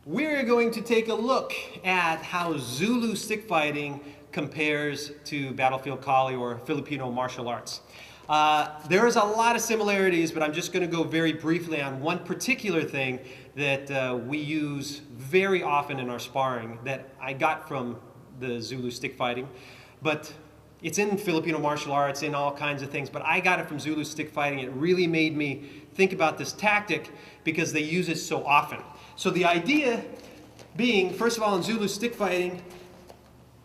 We're going to take a look at how Zulu stick fighting compares to battlefield Kali or Filipino martial arts. There is a lot of similarities, but I'm just going to go very briefly on one particular thing that we use very often in our sparring that I got from the Zulu stick fighting. But it's in Filipino martial arts, in all kinds of things, but I got it from Zulu stick fighting. It really made me think about this tactic because they use it so often. So the idea being, first of all, in Zulu stick fighting,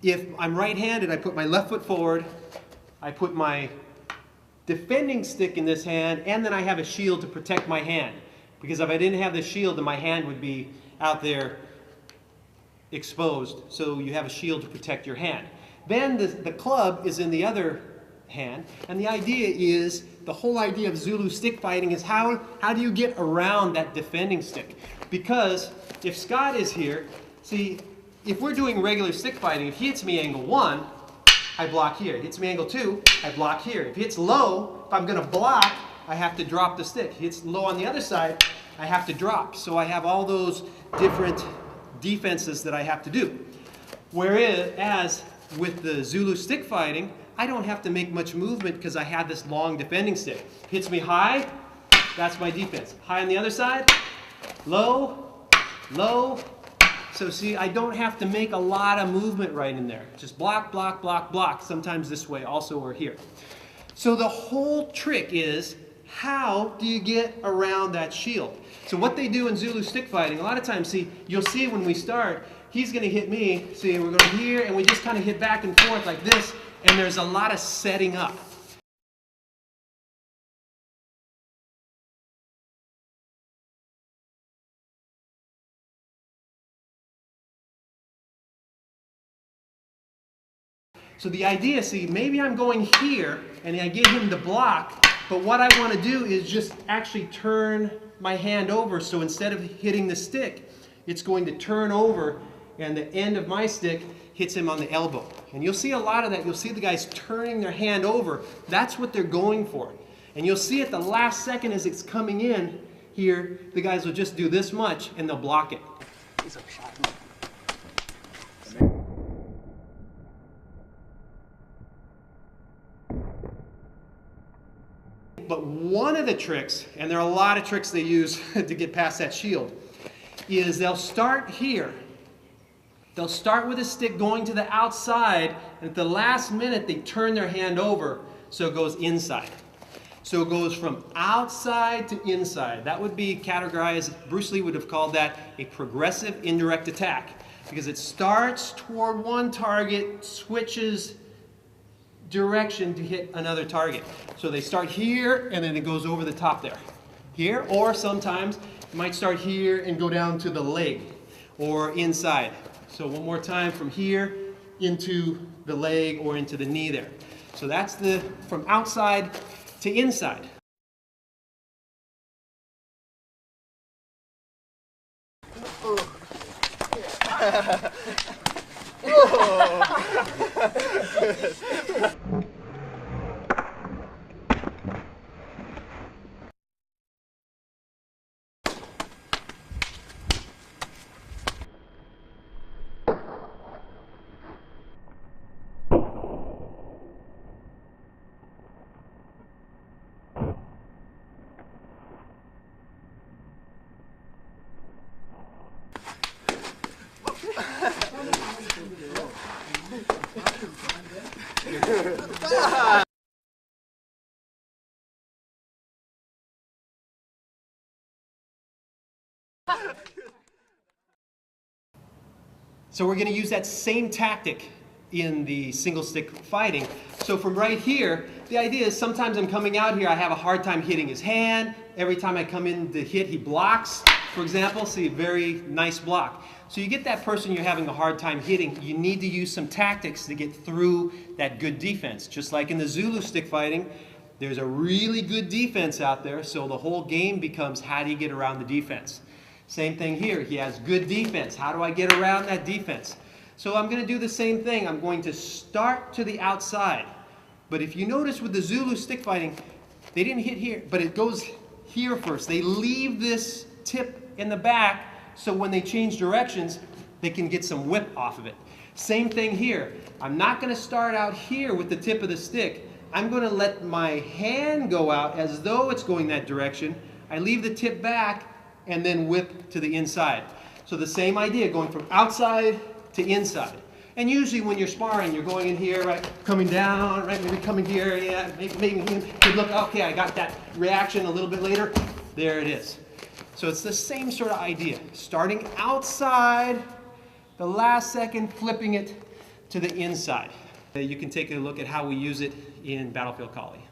if I'm right-handed, I put my left foot forward, I put my defending stick in this hand, and then I have a shield to protect my hand. Because if I didn't have the shield, then my hand would be out there exposed. So you have a shield to protect your hand. Then the club is in the other hand, and the idea is, the whole idea of Zulu stick fighting is how do you get around that defending stick? Because if Scott is here, see, if we're doing regular stick fighting, if he hits me angle 1, I block here. If he hits me angle 2, I block here. If he hits low, if I'm going to block, I have to drop the stick. If he hits low on the other side, I have to drop. So I have all those different defenses that I have to do. Whereas with the Zulu stick fighting, I don't have to make much movement because I have this long defending stick. Hits me high, that's my defense. High on the other side, low, low. So see, I don't have to make a lot of movement right in there. Just block, block, block, block. Sometimes this way also or here. So the whole trick is, how do you get around that shield? So what they do in Zulu stick fighting, a lot of times, see, you'll see when we start, he's going to hit me, see, we're going here, and we just kind of hit back and forth like this, and there's a lot of setting up. So the idea, see, maybe I'm going here, and I get him to block, but what I want to do is just actually turn my hand over, so instead of hitting the stick, it's going to turn over, and the end of my stick hits him on the elbow. And you'll see a lot of that. You'll see the guys turning their hand over. That's what they're going for. And you'll see at the last second as it's coming in here, the guys will just do this much, and they'll block it. But one of the tricks, and there are a lot of tricks they use to get past that shield, is they'll start here. They'll start with a stick going to the outside, and at the last minute they turn their hand over so it goes inside. So it goes from outside to inside. That would be categorized, Bruce Lee would have called that a progressive indirect attack, because it starts toward one target, switches direction to hit another target. So they start here and then it goes over the top there. Here, or sometimes it might start here and go down to the leg or inside. So one more time, from here into the leg or into the knee there. So that's the from outside to inside. So we're going to use that same tactic in the single stick fighting. So from right here, the idea is sometimes I'm coming out here, I have a hard time hitting his hand. Every time I come in to hit, he blocks. For example, see a very nice block. So you get that person you're having a hard time hitting, you need to use some tactics to get through that good defense. Just like in the Zulu stick fighting, there's a really good defense out there, so the whole game becomes how do you get around the defense. Same thing here, he has good defense. How do I get around that defense? So I'm going to do the same thing. I'm going to start to the outside. But if you notice with the Zulu stick fighting, they didn't hit here, but it goes here first. They leave this tip in the back so when they change directions, they can get some whip off of it. Same thing here. I'm not going to start out here with the tip of the stick. I'm going to let my hand go out as though it's going that direction. I leave the tip back and then whip to the inside. So the same idea, going from outside to inside. And usually when you're sparring, you're going in here, right, coming down, right, maybe coming here, yeah, maybe good look, okay, I got that reaction a little bit later. There it is. So it's the same sort of idea. Starting outside, the last second flipping it to the inside. You can take a look at how we use it in Battlefield Kali.